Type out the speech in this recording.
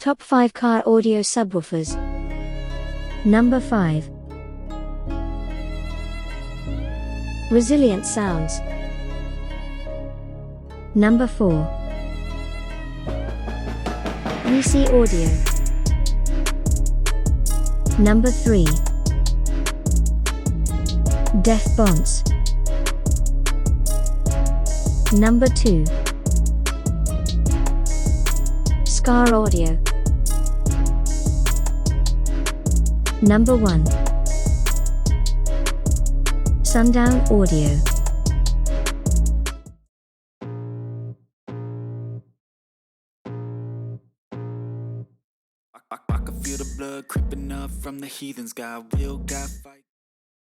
Top 5 Car Audio Subwoofers. Number 5. Resilient sounds. Number 4. UC Audio. Number 3. Def Bonds. Number 2. Car Audio. Number 1. Sundown Audio. I can feel the blood creeping up from the heathens. Got will, got fight.